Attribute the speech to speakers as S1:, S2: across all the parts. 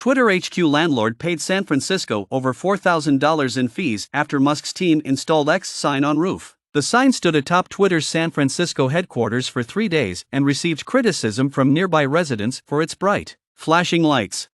S1: Twitter HQ landlord paid San Francisco over $4,000 in fees after Musk's team installed X sign on roof. The sign stood atop Twitter's San Francisco headquarters for 3 days and received criticism from nearby residents for its bright, flashing lights.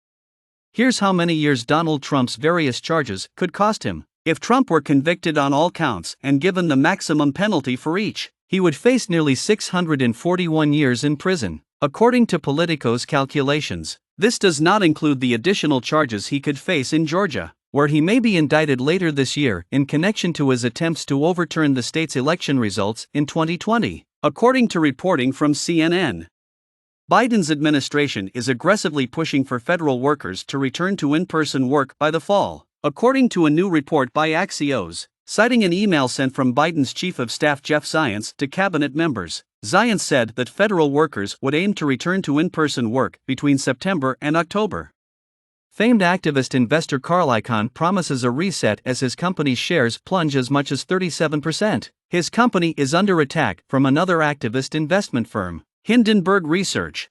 S1: Here's how many years Donald Trump's various charges could cost him. If Trump were convicted on all counts and given the maximum penalty for each, he would face nearly 641 years in prison. According to Politico's calculations, this does not include the additional charges he could face in Georgia, where he may be indicted later this year in connection to his attempts to overturn the state's election results in 2020, according to reporting from CNN. Biden's administration is aggressively pushing for federal workers to return to in-person work by the fall, according to a new report by Axios, citing an email sent from Biden's chief of staff Jeff Zients to cabinet members. Zients said that federal workers would aim to return to in-person work between September and October. Famed activist investor Carl Icahn promises a reset as his company's shares plunge as much as 37%. His company is under attack from another activist investment firm, Hindenburg Research.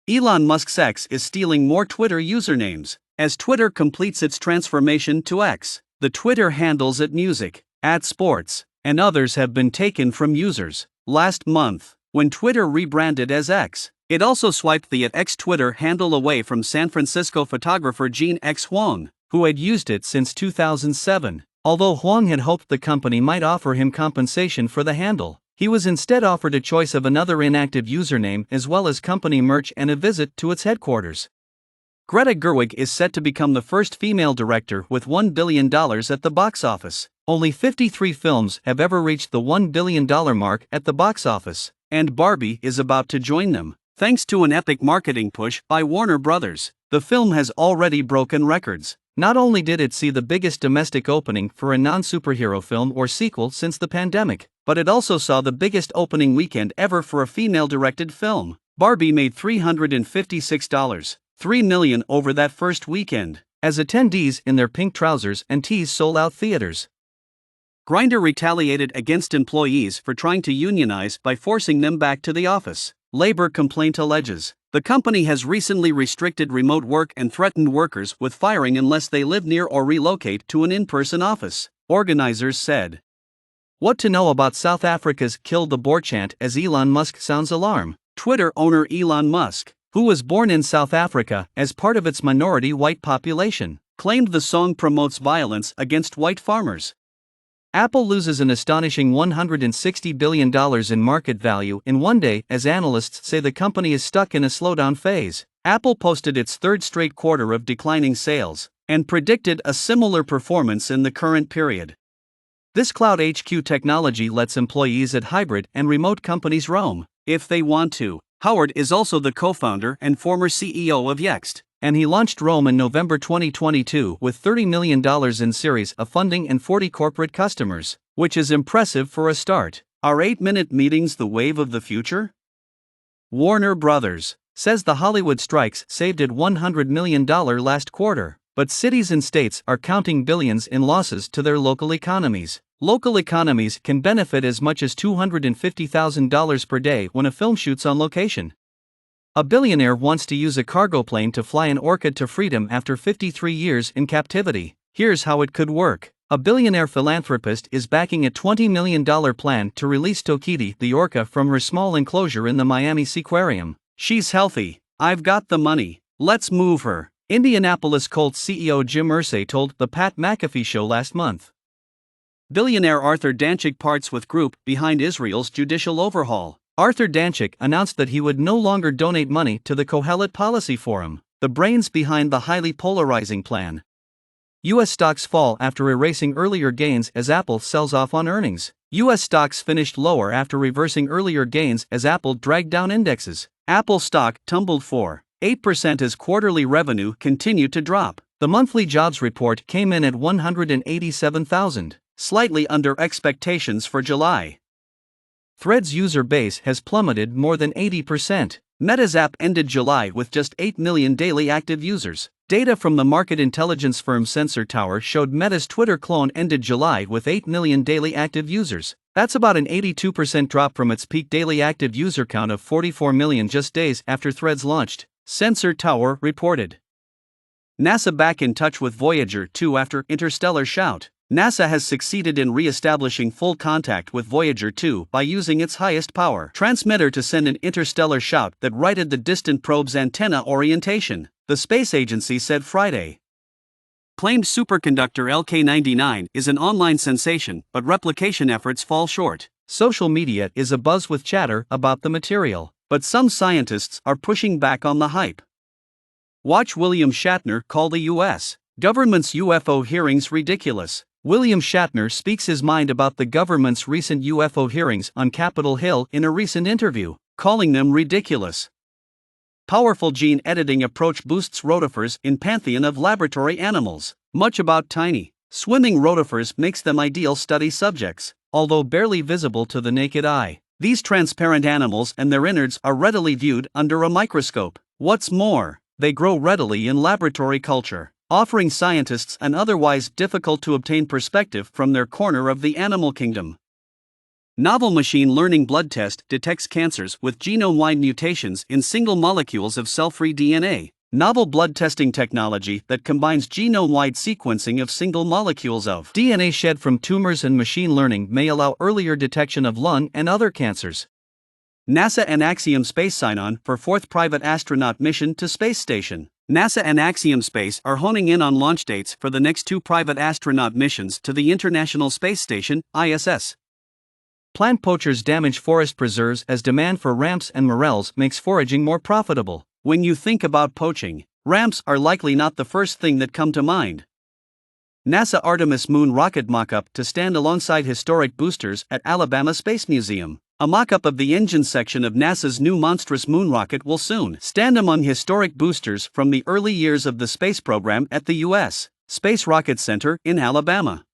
S1: Elon Musk's X is stealing more Twitter usernames. As Twitter completes its transformation to X, the Twitter handles @music, @sports, and others have been taken from users. Last month, when Twitter rebranded as X, it also swiped the @X Twitter handle away from San Francisco photographer Jean X Huang, who had used it since 2007. Although Huang had hoped the company might offer him compensation for the handle, he was instead offered a choice of another inactive username as well as company merch and a visit to its headquarters. Greta Gerwig is set to become the first female director with $1 billion at the box office. Only 53 films have ever reached the $1 billion mark at the box office, and Barbie is about to join them. Thanks to an epic marketing push by Warner Brothers, the film has already broken records. Not only did it see the biggest domestic opening for a non-superhero film or sequel since the pandemic, but it also saw the biggest opening weekend ever for a female-directed film. Barbie made $356.3 million over that first weekend, as attendees in their pink trousers and tees sold out theaters. Grindr retaliated against employees for trying to unionize by forcing them back to the office. Labor complaint alleges the company has recently restricted remote work and threatened workers with firing unless they live near or relocate to an in-person office, organizers said. What to know about South Africa's "Kill the Boer" chant as Elon Musk sounds alarm? Twitter owner Elon Musk, who was born in South Africa as part of its minority white population, claimed the song promotes violence against white farmers. Apple loses an astonishing $160 billion in market value in one day as analysts say the company is stuck in a slowdown phase. Apple posted its third straight quarter of declining sales and predicted a similar performance in the current period. This Cloud HQ technology lets employees at hybrid and remote companies roam if they want to. Howard is also the co-founder and former CEO of Yext, and he launched Roam in November 2022 with $30 million in Series A funding and 40 corporate customers, which is impressive for a start. Are 8-minute meetings the wave of the future? Warner Brothers says the Hollywood strikes saved it $100 million last quarter, but cities and states are counting billions in losses to their local economies. Local economies can benefit as much as $250,000 per day when a film shoots on location. A billionaire wants to use a cargo plane to fly an orchid to freedom after 53 years in captivity. Here's how it could work. A billionaire philanthropist is backing a $20 million plan to release Tokiti the orca from her small enclosure in the Miami Seaquarium. She's healthy. I've got the money. Let's move her, Indianapolis Colts CEO Jim Irsay told The Pat McAfee Show last month. Billionaire Arthur Danchik parts with group behind Israel's judicial overhaul. Arthur Danchik announced that he would no longer donate money to the Kohelet Policy Forum, the brains behind the highly polarizing plan. U.S. stocks fall after erasing earlier gains as Apple sells off on earnings. U.S. stocks finished lower after reversing earlier gains as Apple dragged down indexes. Apple stock tumbled 4.8% as quarterly revenue continued to drop. The monthly jobs report came in at 187,000. Slightly under expectations for July. Threads user base has plummeted more than 80%. Meta's app ended July with just 8 million daily active users. Data from the market intelligence firm Sensor Tower showed Meta's Twitter clone ended July with 8 million daily active users. That's about an 82% drop from its peak daily active user count of 44 million just days after Threads launched, Sensor Tower reported. NASA back in touch with Voyager 2 after interstellar shout. NASA has succeeded in re-establishing full contact with Voyager 2 by using its highest power transmitter to send an interstellar shout that righted the distant probe's antenna orientation, the space agency said Friday. Claimed superconductor LK99 is an online sensation, but replication efforts fall short. Social media is abuzz with chatter about the material, but some scientists are pushing back on the hype. Watch William Shatner call the U.S. government's UFO hearings ridiculous. William Shatner speaks his mind about the government's recent UFO hearings on Capitol Hill in a recent interview, calling them ridiculous. Powerful gene editing approach boosts rotifers in pantheon of laboratory animals. Much about tiny, swimming rotifers makes them ideal study subjects, although barely visible to the naked eye. These transparent animals and their innards are readily viewed under a microscope. What's more, they grow readily in laboratory culture, offering scientists an otherwise difficult-to-obtain perspective from their corner of the animal kingdom. Novel machine learning blood test detects cancers with genome-wide mutations in single molecules of cell-free DNA. Novel blood testing technology that combines genome-wide sequencing of single molecules of DNA shed from tumors and machine learning may allow earlier detection of lung and other cancers. NASA and Axiom Space sign on for fourth private astronaut mission to space station. NASA and Axiom Space are honing in on launch dates for the next 2 private astronaut missions to the International Space Station, ISS. Plant poachers damage forest preserves as demand for ramps and morels makes foraging more profitable. When you think about poaching, ramps are likely not the first thing that come to mind. NASA Artemis moon rocket mock-up to stand alongside historic boosters at Alabama Space Museum. A mock-up of the engine section of NASA's new monstrous moon rocket will soon stand among historic boosters from the early years of the space program at the U.S. Space Rocket Center in Alabama.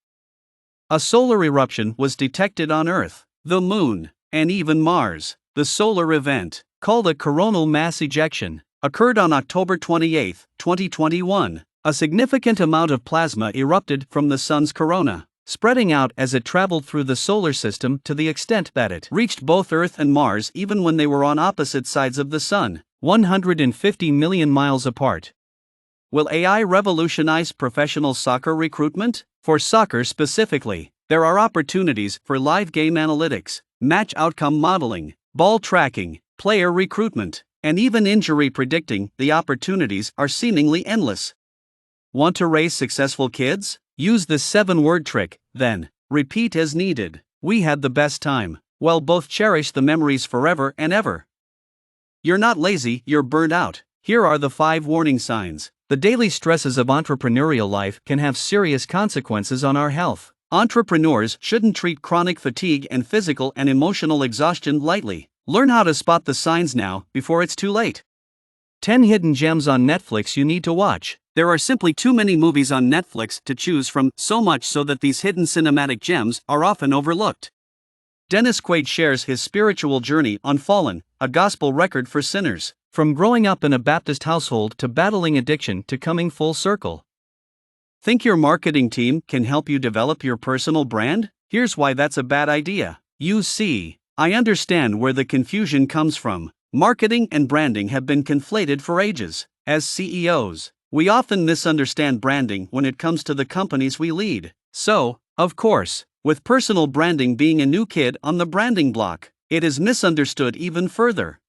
S1: A solar eruption was detected on Earth, the Moon, and even Mars. The solar event, called a coronal mass ejection, occurred on October 28, 2021. A significant amount of plasma erupted from the Sun's corona, spreading out as it traveled through the solar system to the extent that it reached both Earth and Mars even when they were on opposite sides of the Sun, 150 million miles apart. Will AI revolutionize professional soccer recruitment? For soccer specifically, there are opportunities for live game analytics, match outcome modeling, ball tracking, player recruitment, and even injury predicting. The opportunities are seemingly endless. Want to raise successful kids? Use the 7-word trick, then repeat as needed. We had the best time. Well, both cherish the memories forever and ever. You're not lazy, you're burned out. Here are the 5 warning signs. The daily stresses of entrepreneurial life can have serious consequences on our health. Entrepreneurs shouldn't treat chronic fatigue and physical and emotional exhaustion lightly. Learn how to spot the signs now before it's too late. 10 hidden gems on Netflix you need to watch. There are simply too many movies on Netflix to choose from, so much so that these hidden cinematic gems are often overlooked. Dennis Quaid shares his spiritual journey on Fallen, a gospel record for sinners, from growing up in a Baptist household to battling addiction to coming full circle. Think your marketing team can help you develop your personal brand? Here's why that's a bad idea. You see, I understand where the confusion comes from. Marketing and branding have been conflated for ages. As CEOs, we often misunderstand branding when it comes to the companies we lead. So, of course, with personal branding being a new kid on the branding block, it is misunderstood even further.